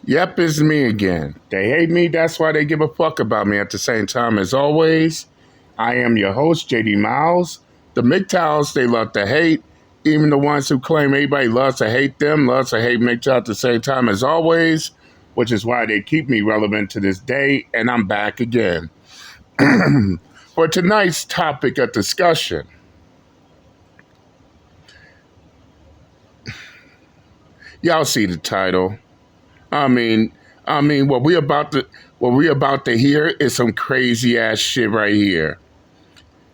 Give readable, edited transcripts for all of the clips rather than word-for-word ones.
Yep, it's me again. They hate me, that's why they give a fuck about me at the same time. As always, I am your host, JD Miles. The MGTOWs, they love to hate. Even the ones who claim everybody loves to hate them, loves to hate MGTOW at the same time as always, which is why they keep me relevant to this day, and I'm back again. For tonight's topic of discussion, y'all see the title. I mean, what we about to hear is some crazy ass shit right here.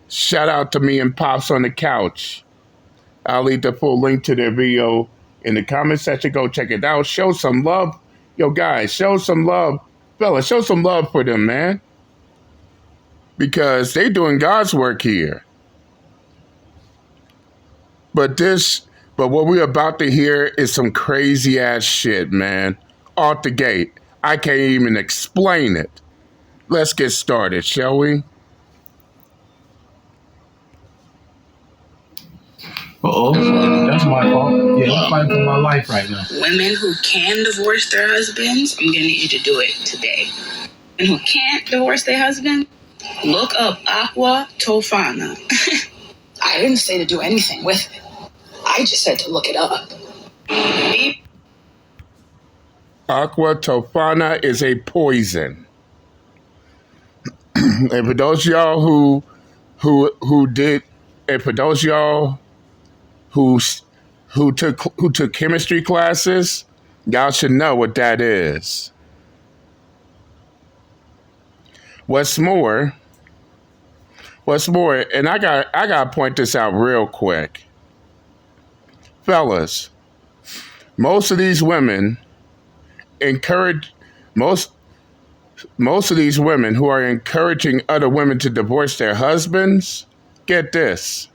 Shout out to me and Pops on the couch. I'll leave the full link to their video in the comment section. Go check it out. Show some love. Yo, guys, show some love. Fellas, show some love for them, man. Because they doing God's work here. But what we're about to hear is some crazy ass shit, man. Off the gate. I can't even explain it. Let's get started, shall we? That's my fault. Yeah, I'm fighting for my life right now. Women who can divorce their husbands, I'm gonna need you to do it today. And who can't divorce their husband, look up Aqua Tofana. I didn't say to do anything with it. I just said to look it up. Aqua Tofana is a poison. And for those of y'all who took chemistry classes, y'all should know what that is. What's more, and I gotta point this out real quick. Fellas, most of these women most of these women who are encouraging other women to divorce their husbands, get this.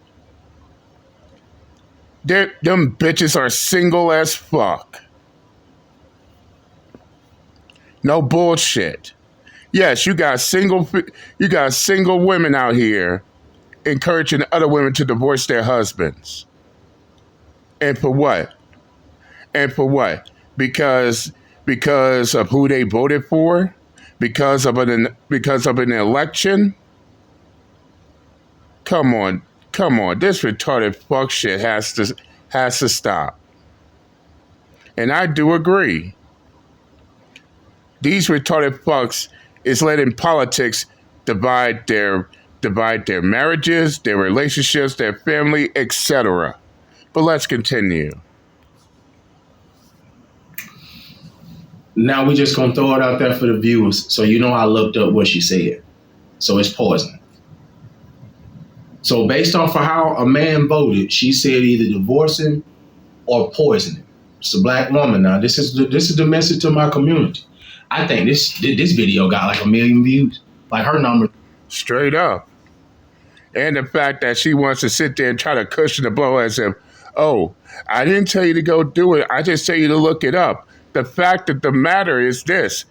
Them bitches are single as fuck. No bullshit. Yes, you got single women out here encouraging other women to divorce their husbands. And for what? Because of who they voted for? Because of an election? Come on. This retarded fuck shit has to stop. And I do agree. These retarded fucks is letting politics divide their marriages, their relationships, their family, etc. But let's continue. Now we just gonna throw it out there for the viewers, so you know I looked up what she said. So it's poison. So based off of how a man voted, she said either divorcing or poisoning. It's a black woman. Now this is the message to my community. I think this video got like 1 million views. Like her number. Straight up. And the fact that she wants to sit there and try to cushion the blow as if, oh, I didn't tell you to go do it. I just tell you to look it up. The fact of the matter is this.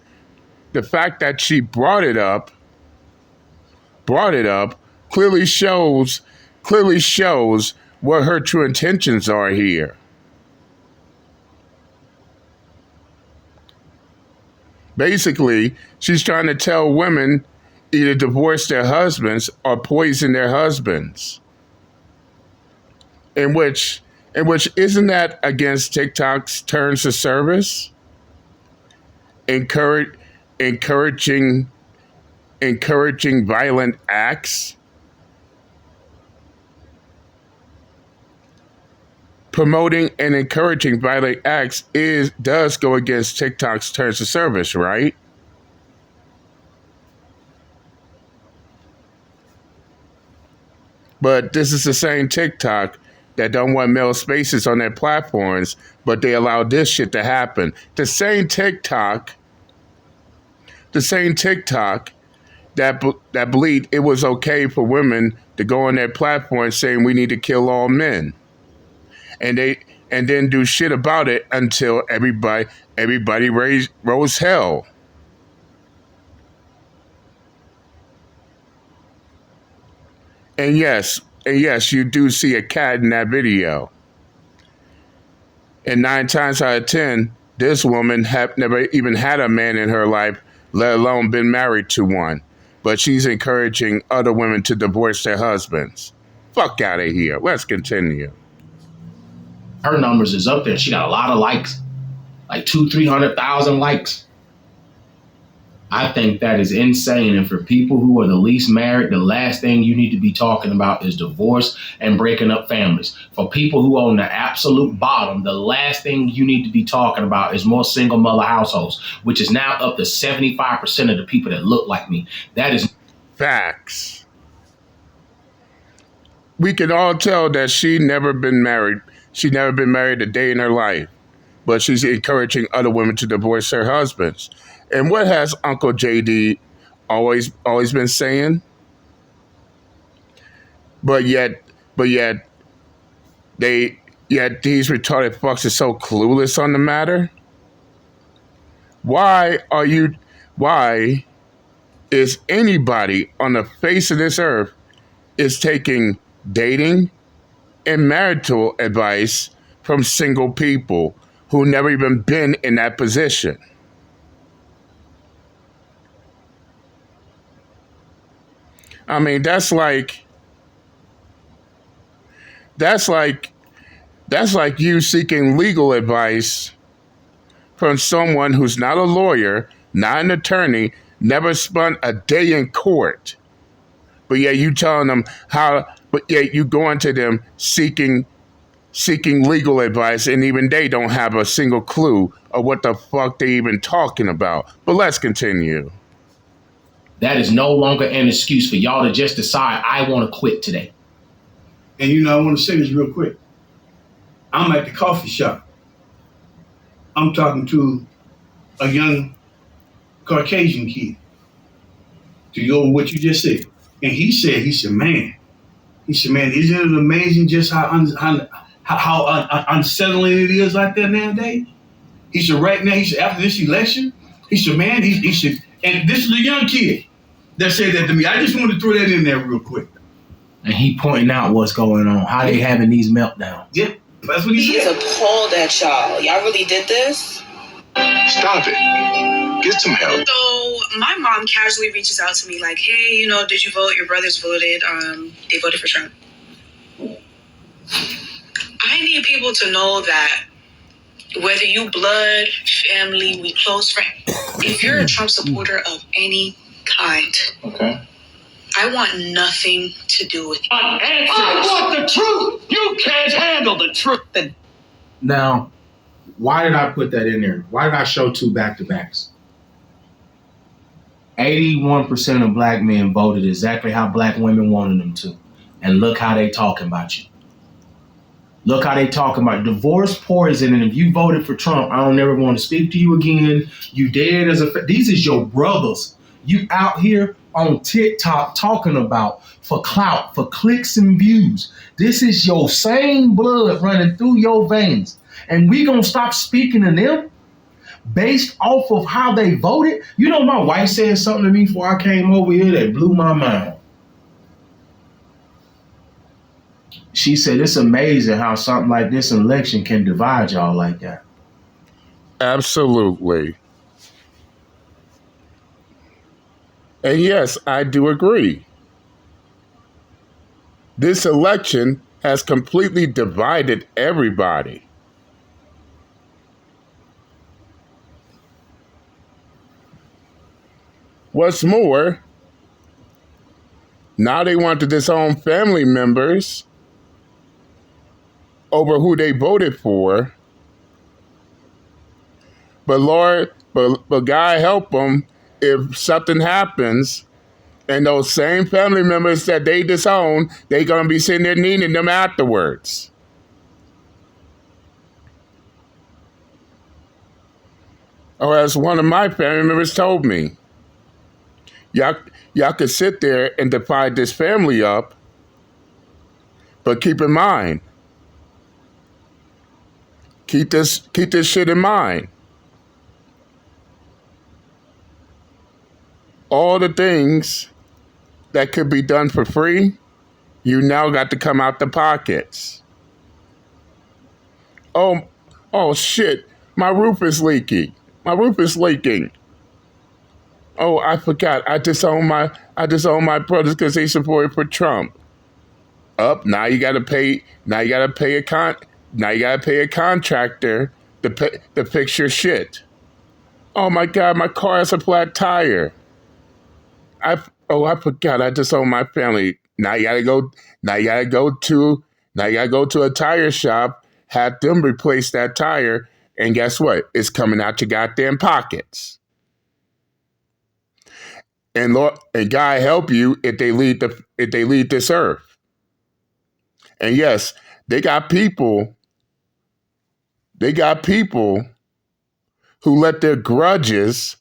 The fact that she brought it up clearly shows what her true intentions are here. Basically, she's trying to tell women either divorce their husbands or poison their husbands. In which isn't that against TikTok's terms of service? Encouraging violent acts. Promoting and encouraging violent acts does go against TikTok's terms of service, right? But this is the same TikTok that don't want male spaces on their platforms, but they allow this shit to happen. The same TikTok that believed it was okay for women to go on their platform saying we need to kill all men. And then do shit about it until everybody rose hell. And yes, you do see a cat in that video. And 9 times out of 10, This woman have never even had a man in her life, let alone been married to one. But she's encouraging other women to divorce their husbands. Fuck out of here. Let's continue. Her numbers is up there. She got a lot of likes, like 300,000 likes. I think that is insane. And for people who are the least married, the last thing you need to be talking about is divorce and breaking up families. For people who are on the absolute bottom, the last thing you need to be talking about is more single mother households, which is now up to 75% of the people that look like me. That is facts. We can all tell that she never been married. She never been married a day in her life. But she's encouraging other women to divorce their husbands. And what has Uncle JD always been saying? But yet these retarded fucks are so clueless on the matter. Why is anybody on the face of this earth is taking dating and marital advice from single people who never even been in that position? I mean, that's like you seeking legal advice from someone who's not a lawyer, not an attorney, never spent a day in court. But yet you telling them but yet you going to them seeking legal advice, and even they don't have a single clue of what the fuck they even talking about. But let's continue. That is no longer an excuse for y'all to just decide, I want to quit today. And I want to say this real quick. I'm at the coffee shop. I'm talking to a young Caucasian kid to go with what you just said. And he said, man, isn't it amazing just how unsettling it is out there nowadays? He said, right now, after this election, he said, man, and this is a young kid that said that to me. I just wanted to throw that in there real quick. And he pointing out what's going on, how they having these meltdowns. Yeah, that's what he said. He's appalled at y'all. Y'all really did this? Stop it. Get some help. So my mom casually reaches out to me like, hey, did you vote? Your brothers voted. They voted for Trump. I need people to know that whether you blood, family, we close friend, if you're a Trump supporter of any kind, okay, I want nothing to do with it. I want the truth. You can't handle the truth. Now, why did I put that in there? Why did I show two back-to-backs? 81% of black men voted exactly how black women wanted them to. And look how they talking about you. Look how they talking about divorce, poison, and if you voted for Trump, I don't ever want to speak to you again. You dead as these is your brothers. You out here on TikTok talking about for clout, for clicks and views. This is your same blood running through your veins. And we gonna stop speaking to them based off of how they voted? My wife said something to me before I came over here that blew my mind. She said, it's amazing how something like this election can divide y'all like that. Absolutely. And yes, I do agree. This election has completely divided everybody. What's more, now they want to disown family members over who they voted for. But Lord, but God help them if something happens and those same family members that they disown, they going to be sitting there needing them afterwards. Or as one of my family members told me, y'all could sit there and divide this family up, but keep in mind, keep this shit in mind. All the things that could be done for free, you now got to come out the pockets. Oh shit. My roof is leaking. My roof is leaking. Oh, I forgot. I disowned my brothers because they supported for Trump. Up now, you got to pay. Now you got to pay Now you got to pay a contractor to fix your shit. Oh my God, my car has a flat tire. I forgot. I disowned my family. Now you gotta go. Now you gotta go to. Now you gotta go to a tire shop. Have them replace that tire, and guess what? It's coming out your goddamn pockets. And Lord, and God help you if they lead this earth. And yes, they got people. They got people who let their grudges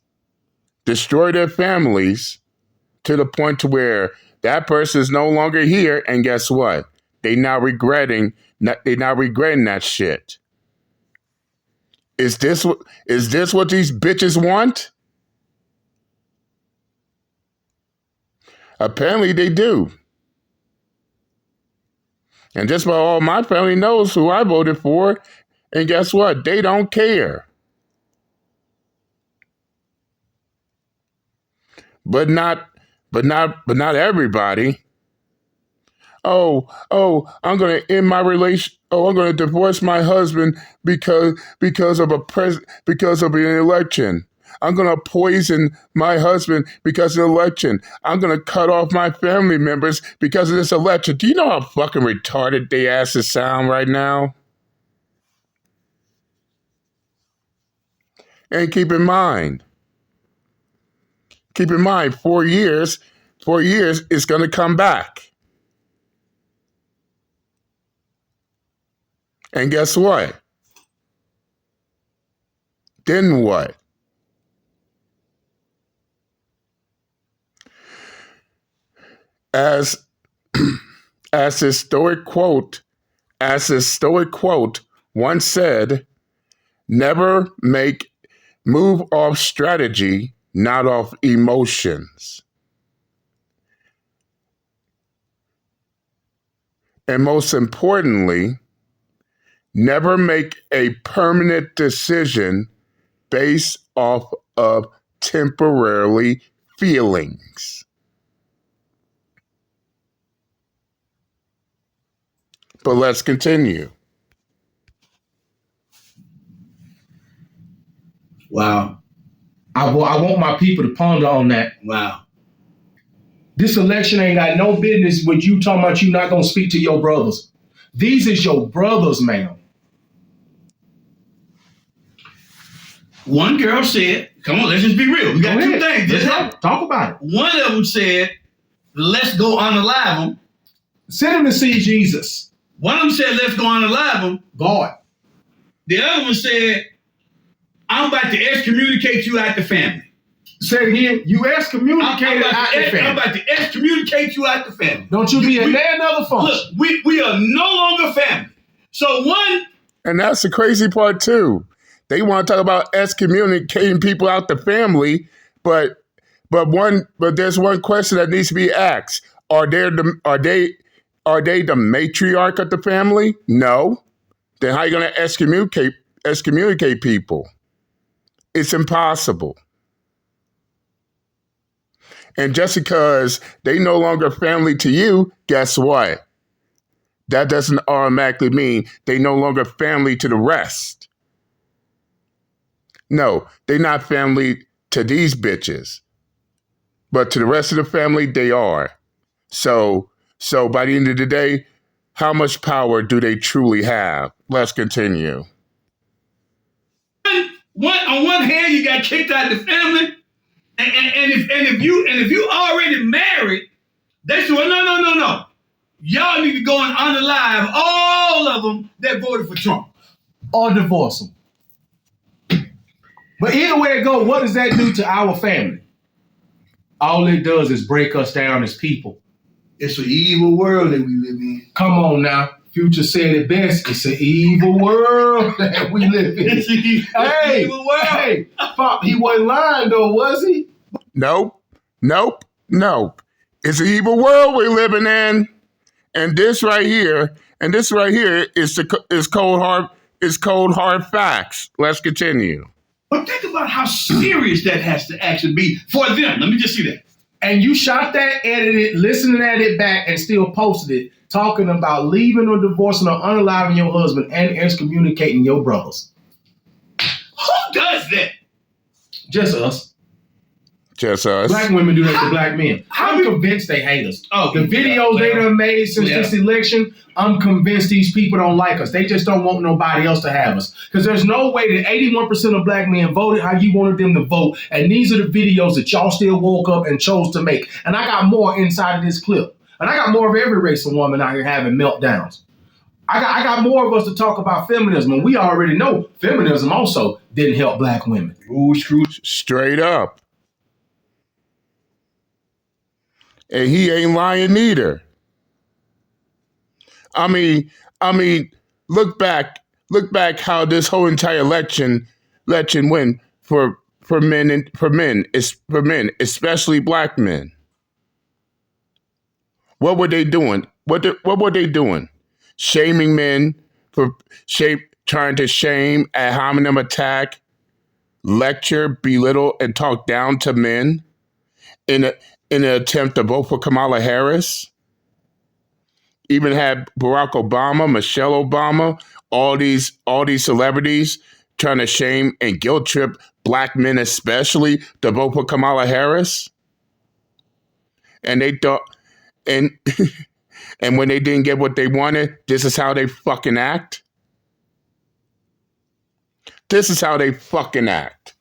destroy their families to the point to where that person is no longer here, and guess what? They now regretting that shit. Is this what these bitches want? Apparently they do. And just about all my family knows who I voted for, and guess what? They don't care. But not everybody. I'm gonna end my relation. Oh, I'm gonna divorce my husband because of an election. I'm gonna poison my husband because of the election. I'm gonna cut off my family members because of this election. Do you know how fucking retarded they asses sound right now? And keep in mind, 4 years, it's gonna come back. And guess what? Then what? As this stoic quote once said, never move off strategy, not off emotions. And most importantly, never make a permanent decision based off of temporary feelings. But let's continue. Wow. I want my people to ponder on that. Wow. This election ain't got no business with you talking about you not going to speak to your brothers. These is your brothers, ma'am. One girl said, come on, let's just be real. We got two things. Let's talk about it. One of them said, let's go unalive them. Send them to see Jesus. One of them said, let's go unalive them. God. The other one said, I'm about to excommunicate you out the family. Say it again. You excommunicated out the family. I'm about to excommunicate you out the family. Don't you be in there another function. Look, we are no longer family. So one. And that's the crazy part too. They want to talk about excommunicating people out the family, but there's one question that needs to be asked. Are they the matriarch of the family? No. Then how are you going to excommunicate people? It's impossible. And just because they no longer family to you, guess what? That doesn't automatically mean they no longer family to the rest. No, they're not family to these bitches. But to the rest of the family, they are. So by the end of the day, how much power do they truly have? Let's continue. On one hand, you got kicked out of the family, and if you already married, they say, well, no. Y'all need to go and unalive all of them that voted for Trump. Or divorce them. But either way it goes, what does that do to our family? All it does is break us down as people. It's an evil world that we live in. Come on now. Future said it best. It's an evil world that we live in. It's an evil world. Hey, Pop, he wasn't lying though, was he? Nope. It's an evil world we're living in. And this right here is cold hard It's cold hard facts. Let's continue. But think about how serious that has to actually be for them. Let me just see that. And you shot that, edited, listening at it back, and still posted it, talking about leaving or divorcing or unaliving your husband and excommunicating your brothers. Who does that? Just us. Just us. Black women do that to black men. I'm convinced they hate us. The videos they done made since this election, I'm convinced these people don't like us. They just don't want nobody else to have us. Because there's no way that 81% of black men voted how you wanted them to vote. And these are the videos that y'all still woke up and chose to make. And I got more inside of this clip. And I got more of every race of woman out here having meltdowns. I got more of us to talk about feminism. And we already know feminism also didn't help black women. Ooh, screw. Straight up. And he ain't lying neither. I mean, look back how this whole entire election went for men, especially black men. What were they doing? What were they doing? Shaming men for trying to shame, ad hominem attack, lecture, belittle, and talk down to men in an attempt to vote for Kamala Harris. Even had Barack Obama, Michelle Obama, all these celebrities trying to shame and guilt trip black men, especially to vote for Kamala Harris. And they thought, and and when they didn't get what they wanted, this is how they fucking act. This is how they fucking act.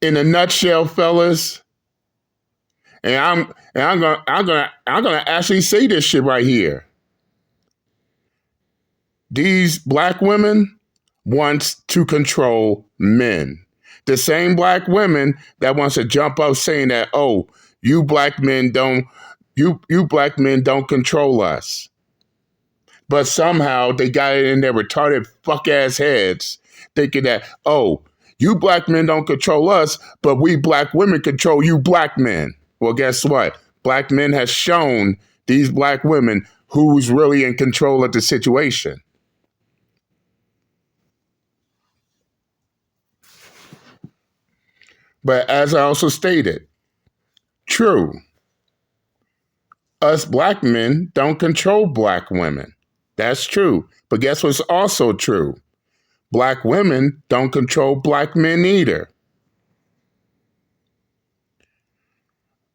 In a nutshell, fellas, and I'm gonna actually say this shit right here. These black women wants to control men. The same black women that wants to jump up saying that, oh, you black men don't control us. But somehow they got it in their retarded fuck ass heads thinking that, oh, you black men don't control us, but we black women control you black men. Well, guess what? Black men have shown these black women who's really in control of the situation. But as I also stated, true, us black men don't control black women. That's true. But guess what's also true? Black women don't control black men either.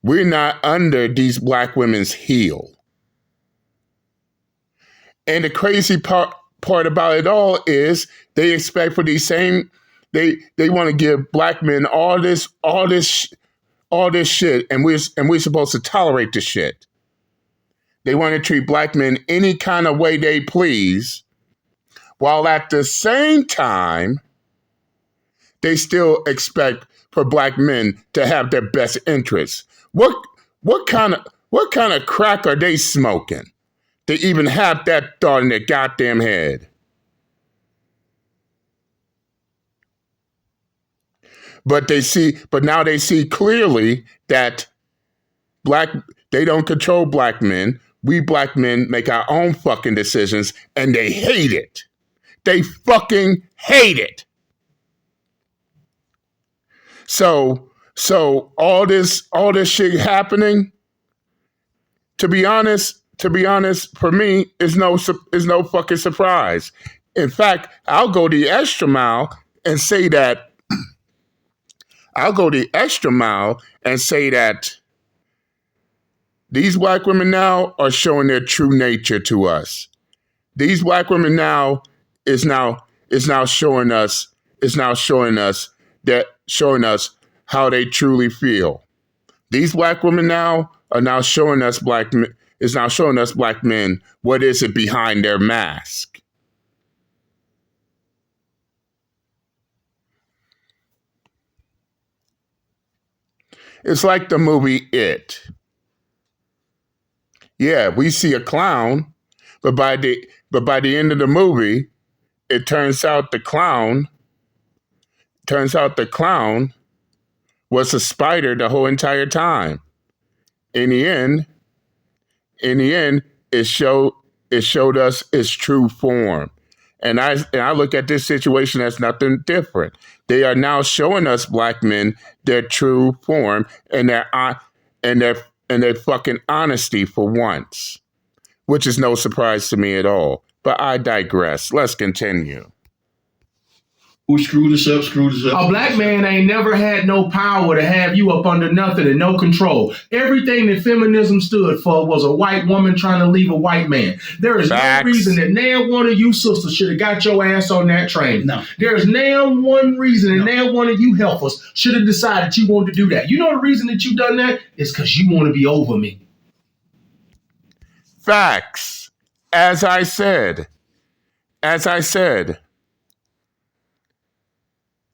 We're not under these black women's heel. And the crazy part about it all is they expect for these same, they want to give black men all this shit, and we're supposed to tolerate the shit. They want to treat black men any kind of way they please, while at the same time, they still expect for black men to have their best interests. What kind of crack are they smoking to even have that thought in their goddamn head? But now they see clearly that they don't control black men. We black men make our own fucking decisions, and they hate it. They fucking hate it. So all this shit happening, to be honest, for me, is no fucking surprise. In fact, I'll go the extra mile and say that these black women now are showing their true nature to us. These black women now is now showing us how they truly feel. These black women now are now showing us black men what is it behind their mask. It's like the movie It. Yeah, we see a clown, but by the end of the movie, it turns out the clown was a spider the whole entire time. In the end, it showed it showed us its true form. And I look at this situation as nothing different. They are now showing us black men their true form and their fucking honesty for once, which is no surprise to me at all. But I digress. Let's continue. Who screwed us up, screwed us up. A black man ain't never had no power to have you up under nothing and no control. Everything that feminism stood for was a white woman trying to leave a white man. There is Facts. no reason that now one of you sisters should have got your ass on that train. No. There's now one reason that now one of you heifers should have decided you wanted to do that. You know the reason that you done that? Is because you want to be over me. Facts. As I said,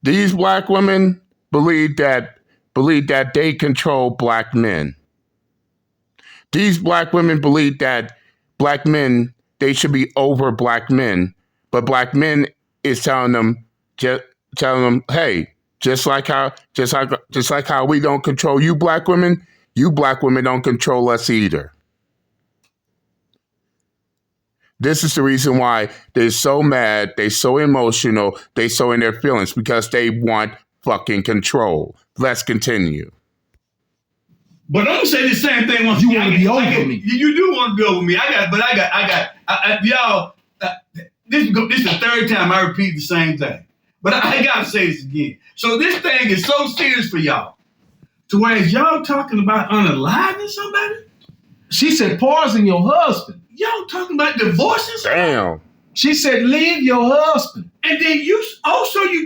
these black women believe that they control black men. These black women believe that black men, they should be over black men, but black men is telling them, hey, just like how we don't control you black women don't control us either. This is the reason why they're so mad, they're so emotional, they're so in their feelings, because they want fucking control. Let's continue. But I'm gonna say the same thing once You want to be over me. You do want to be over me. Y'all. This is the third time I repeat the same thing. But I gotta say this again. So this thing is so serious for y'all, to where y'all talking about unaliving somebody. She said poison your husband. Y'all talking about divorcing somebody. Damn. She said leave your husband. And then you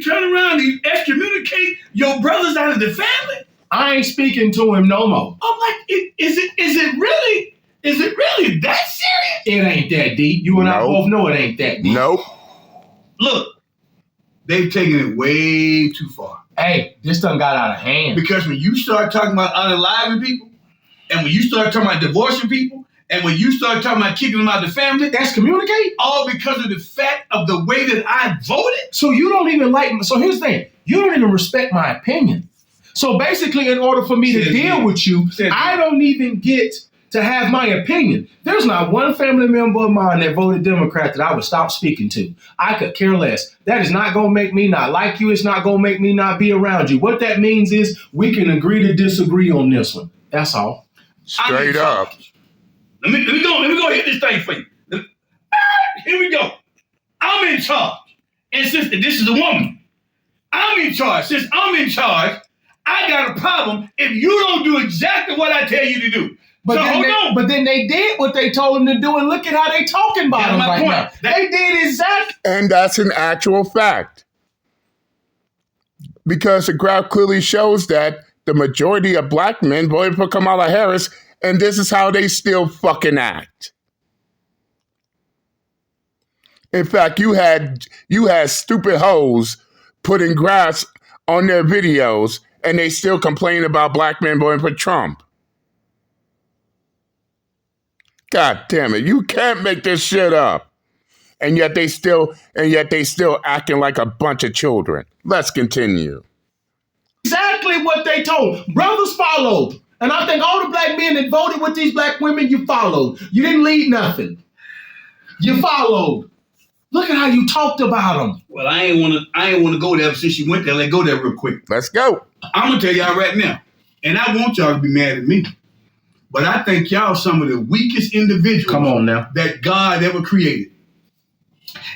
turn around and excommunicate your brothers out of the family. I ain't speaking to him no more. I'm like, is it really that serious? It ain't that deep. You and I both know it ain't that deep. Nope. Look, they've taken it way too far. Hey, this done got out of hand. Because when you start talking about unaliving people, and when you start talking about divorcing people, and when you start talking about kicking them out of the family, That's communicate? all because of the fact of the way that I voted. So you don't even like me. So here's the thing. You don't even respect my opinion. So basically, in order for me to deal with you, I don't even get to have my opinion. There's not one family member of mine that voted Democrat that I would stop speaking to. I could care less. That is not going to make me not like you. It's not going to make me not be around you. What that means is we can agree to disagree on this one. That's all. Straight up. Let me go hit this thing for you. Here we go. I'm in charge. And since this is a woman, I'm in charge. Since I'm in charge, I got a problem if you don't do exactly what I tell you to do. But then they did what they told them to do, and look at how they talking about them right now. They did exactly. And that's an actual fact. Because the graph clearly shows that the majority of black men voted for Kamala Harris, and this is how they still fucking act. In fact, you had stupid hoes putting graphs on their videos, and they still complain about black men voting for Trump. God damn it, you can't make this shit up. And yet they still acting like a bunch of children. Let's continue. Exactly what they told. Brothers followed. And I think all the black men that voted with these black women, you followed. You didn't lead nothing. You followed. Look at how you talked about them. Well, I ain't want to go there since you went there. Let's go there real quick. Let's go. I'm going to tell y'all right now, and I want y'all to be mad at me, but I think y'all some of the weakest individuals that God ever created.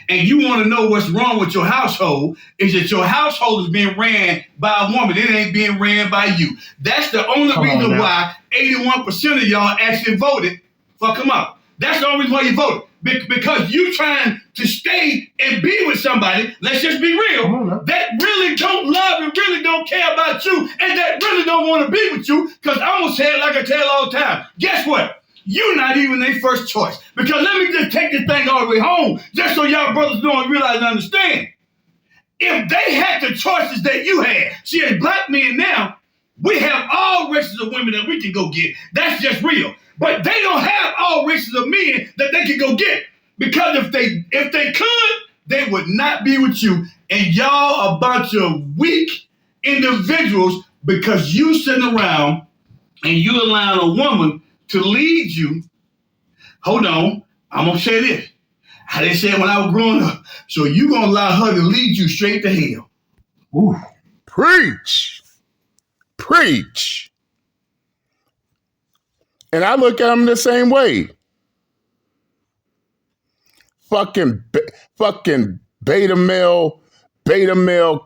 And you want to know what's wrong with your household is that your household is being ran by a woman. It ain't being ran by you. That's the only reason why 81% of y'all actually voted for Kamala. That's the only reason why you voted. Because you trying to stay and be with somebody, let's just be real, that really don't love and really don't care about you and that really don't want to be with you, because I'm going to say it like I tell all the time. Guess what? You're not even their first choice. Because let me just take this thing all the way home, just so y'all brothers know and realize and understand. If they had the choices that you had, see, as black men now, we have all races of women that we can go get. That's just real. But they don't have all races of men that they can go get. Because if they could, they would not be with you. And y'all a bunch of weak individuals because you sitting around and you allowing a woman to lead you. Hold on. I'm gonna say this. How they said when I was growing up. So you gonna allow her to lead you straight to hell. Ooh. Preach. Preach. And I look at them the same way. Fucking beta male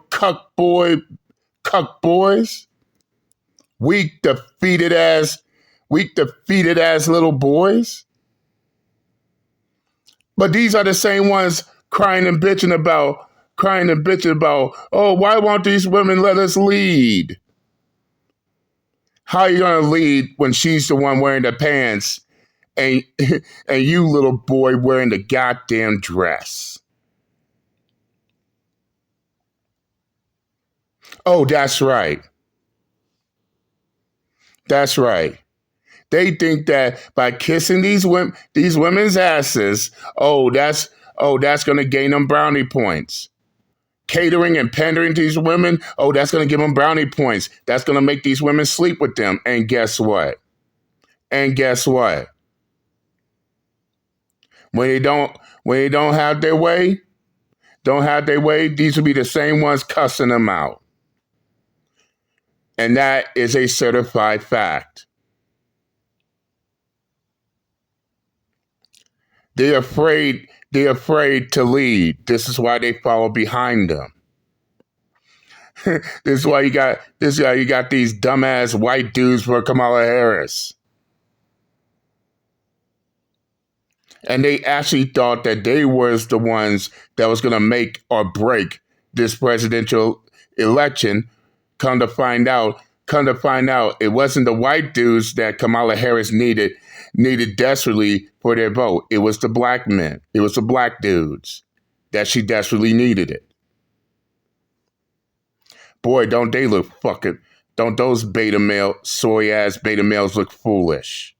cuck boys. Weak, defeated ass little boys. But these are the same ones crying and bitching about, oh, why won't these women let us lead? How are you going to lead when she's the one wearing the pants and you, little boy, wearing the goddamn dress? Oh, that's right. That's right. They think that by kissing these women's asses, that's going to gain them brownie points. Catering and pandering to these women, that's going to give them brownie points. That's going to make these women sleep with them. And guess what? When they don't have their way, these will be the same ones cussing them out. And that is a certified fact. They're afraid to lead. This is why they follow behind them. This is why you got these dumbass white dudes for Kamala Harris. And they actually thought that they was the ones that was going to make or break this presidential election. Come to find out, it wasn't the white dudes that Kamala Harris needed desperately for their vote. It was the black men. It was the black dudes that she desperately needed it. Boy, don't those soy-ass beta males look foolish.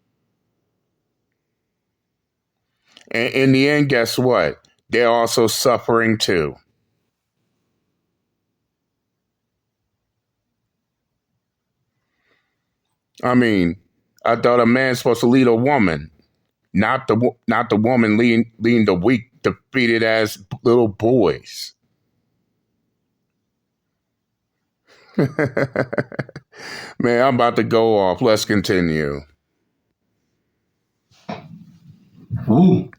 And in the end, guess what? They're also suffering too. I mean, I thought a man's supposed to lead a woman, not the woman leading the weak, defeated ass little boys. Man, I'm about to go off. Let's continue. Ooh.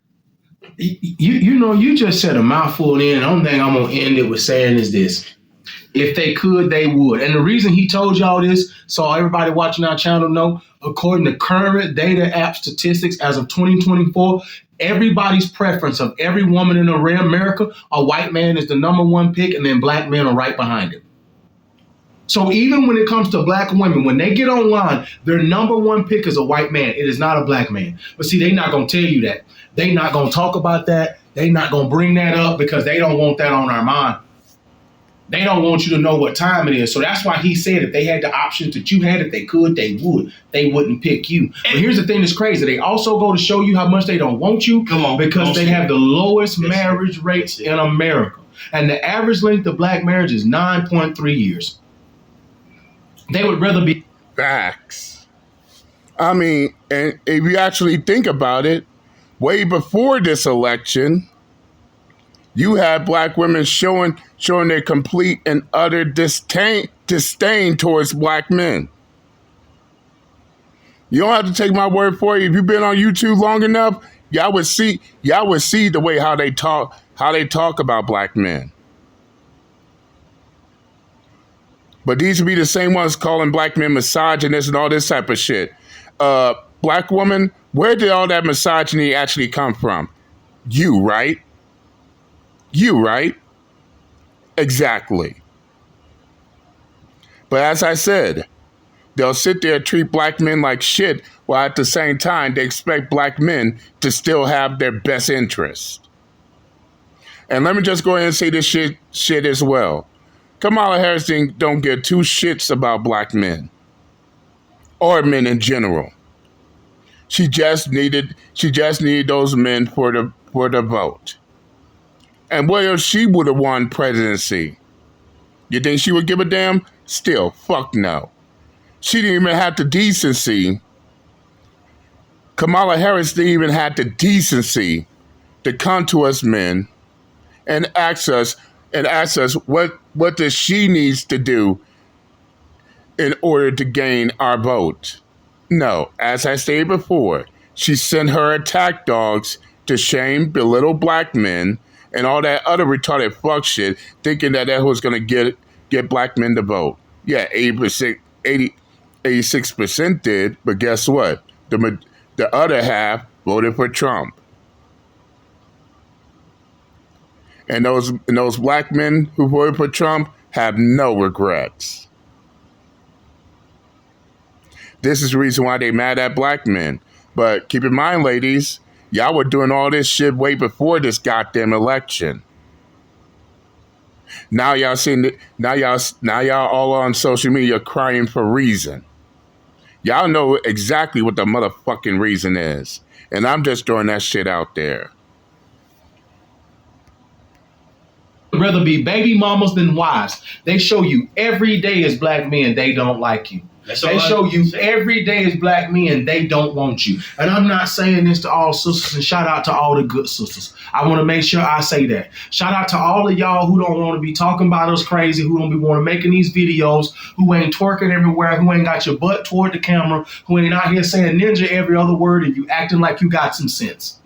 You just said a mouthful in. The only thing I'm going to end it with saying is this. If they could, they would. And the reason he told y'all this, so everybody watching our channel know, according to current data app statistics as of 2024, everybody's preference of every woman in America, a white man is the number one pick, and then black men are right behind him. So even when it comes to black women, when they get online, their number one pick is a white man. It is not a black man. But see, they're not going to tell you that. They're not going to talk about that. They're not going to bring that up because they don't want that on our mind. They don't want you to know what time it is. So that's why he said if they had the options that you had, if they could, they would. They wouldn't pick you. But here's the thing that's crazy. They also go to show you how much they don't want you because they have the lowest marriage rates in America. And the average length of black marriage is 9.3 years. They would rather be... Facts. I mean, and if you actually think about it, way before this election, you had black women showing their complete and utter disdain towards black men. You don't have to take my word for it. If you've been on YouTube long enough, y'all would see the way how they talk about black men. But these would be the same ones calling black men misogynist and all this type of shit. Black woman, where did all that misogyny actually come from? You, right? Exactly. But as I said, they'll sit there and treat black men like shit, while at the same time they expect black men to still have their best interest. And let me just go ahead and say this shit as well. Kamala Harris don't give two shits about black men or men in general. She just needed those men for the vote. And what if she would have won presidency? You think she would give a damn? Still, fuck no. She didn't even have the decency. Kamala Harris didn't even have the decency to come to us men and ask us what does she needs to do in order to gain our vote. No, as I stated before, she sent her attack dogs to shame, belittle black men, and all that other retarded fuck shit, thinking that was going to get black men to vote. Yeah, 86% did, but guess what? The other half voted for Trump. And those black men who voted for Trump have no regrets. This is the reason why they mad at black men. But keep in mind, ladies, y'all were doing all this shit way before this goddamn election. Now y'all all on social media crying for reason. Y'all know exactly what the motherfucking reason is. And I'm just throwing that shit out there. Rather be baby mamas than wives. They show you every day as black men they don't like you. They show you every day as black men they don't want you. And I'm not saying this to all sisters, and shout out to all the good sisters. I want to make sure I say that. Shout out to all of y'all who don't want to be talking about us crazy, who don't be want to making these videos, who ain't twerking everywhere, who ain't got your butt toward the camera, who ain't out here saying ninja every other word and you acting like you got some sense.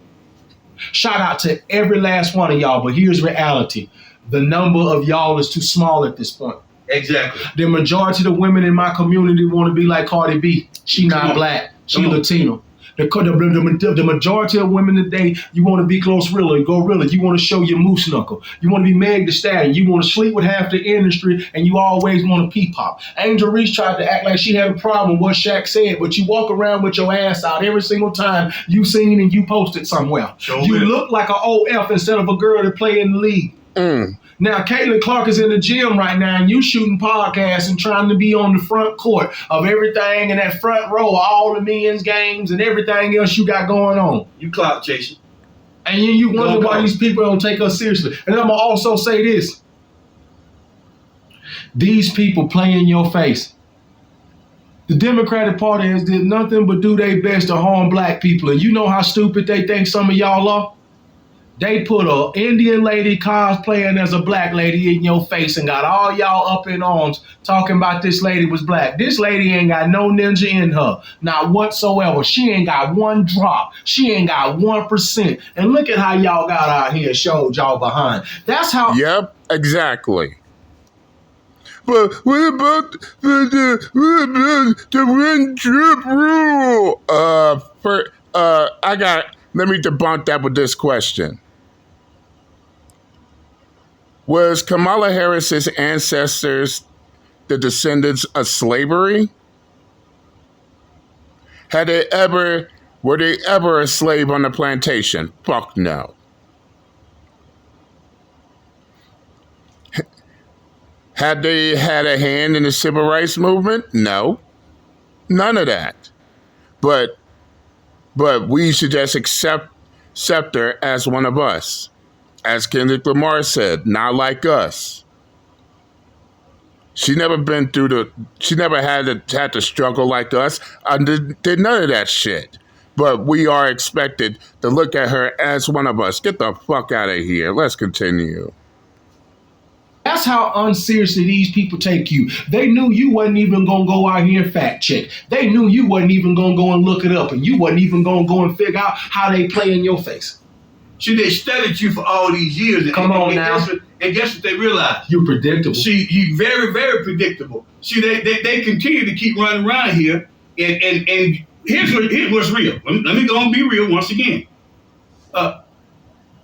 Shout out to every last one of y'all, but here's reality. The number of y'all is too small at this point. Exactly. The majority of the women in my community want to be like Cardi B. She not black. She Latino. The majority of women today, you want to be close Rilla, Gorilla. You want to show your moose knuckle. You want to be Meg Thee Stallion. You want to sleep with half the industry, and you always want to pee-pop. Angel Reese tried to act like she had a problem with what Shaq said, but you walk around with your ass out every single time you seen and you posted somewhere. You look like an OF instead of a girl that play in the league. Now, Caitlin Clark is in the gym right now, and you shooting podcasts and trying to be on the front court of everything in that front row of all the men's games and everything else you got going on. You clout chasing. And you wonder why these people don't take us seriously. And I'm going to also say this. These people play in your face. The Democratic Party has did nothing but do their best to harm black people. And you know how stupid they think some of y'all are? They put an Indian lady cosplaying as a black lady in your face and got all y'all up in arms talking about this lady was black. This lady ain't got no ninja in her, not whatsoever. She ain't got one drop. She ain't got 1%. And look at how y'all got out here and showed y'all behind. That's how. Yep, exactly. But what about the one trip rule? Let me debunk that with this question. Was Kamala Harris's ancestors the descendants of slavery? Were they ever a slave on the plantation? Fuck no. Had they had a hand in the civil rights movement? No. None of that. But we should just accept her as one of us. As Kendrick Lamar said, not like us. She never had to struggle like us. Did none of that shit. But we are expected to look at her as one of us. Get the fuck out of here. Let's continue. That's how unseriously these people take you. They knew you wasn't even going to go out here and fact check. They knew you wasn't even going to go and look it up. And you wasn't even going to go and figure out how they play in your face. See, they studied you for all these years. Come on now. Guess what they realized? You're predictable. See, you very, very predictable. See, they continue to keep running around here. And here's what's real. Let me go and be real once again.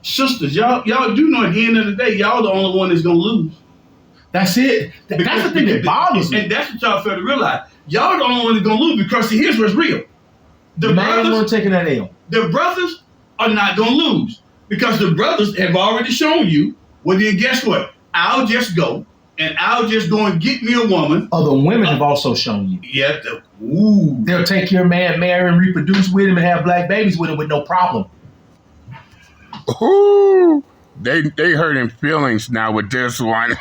Sisters, y'all do know at the end of the day, y'all the only one that's going to lose. That's it. That's the thing that bothers me. And that's what y'all fail to realize. Y'all the only one that's going to lose because see, here's what's real. The brothers taking that L. The brothers are not going to lose because the brothers have already shown you, well, then guess what? I'll just go and I'll just go and get me a woman. Other women have also shown you. Yeah. They'll take your man, marry and reproduce with him and have black babies with him with no problem. Ooh, they hurting feelings now with this one.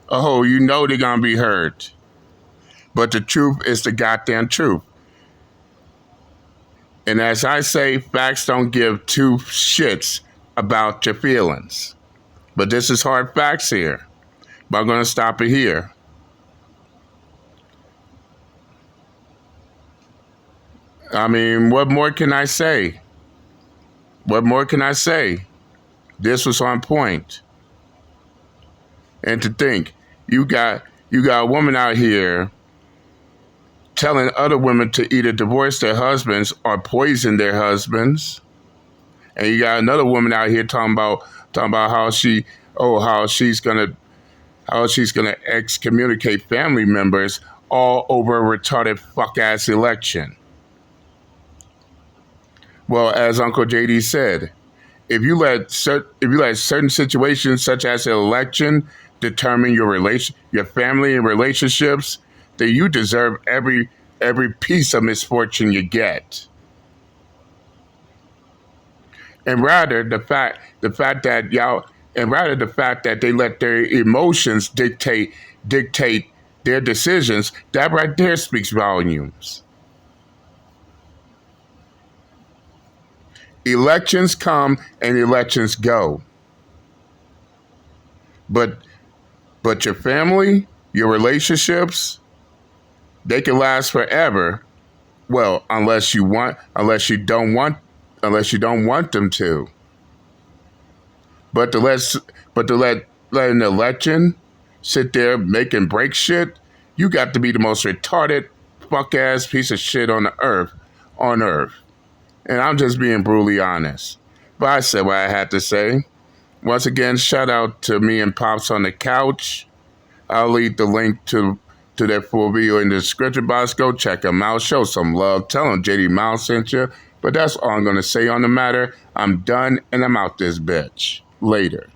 Oh, you know they're gonna be hurt. But the truth is the goddamn truth. And as I say, facts don't give two shits about your feelings. But this is hard facts here. But I'm going to stop it here. I mean, what more can I say? What more can I say? This was on point. And to think, you got a woman out here telling other women to either divorce their husbands or poison their husbands. And you got another woman out here talking about how she's gonna excommunicate family members all over a retarded fuck ass election. Well, as Uncle JD said, if you let certain situations such as an election determine your family and relationships, then you deserve every piece of misfortune you get. And rather the fact that they let their emotions dictate their decisions, that right there speaks volumes. Elections come and elections go. But your family, your relationships, they can last forever. Well, unless you don't want them to. But to let an election sit there make and break shit, you got to be the most retarded fuck ass piece of shit on earth. And I'm just being brutally honest. But I said what I had to say. Once again, shout out to me and Pops on the couch. I'll leave the link to their full video in the description box. Go check them out. Show some love. Tell them JD Miles sent you. But that's all I'm going to say on the matter. I'm done and I'm out this bitch. Later.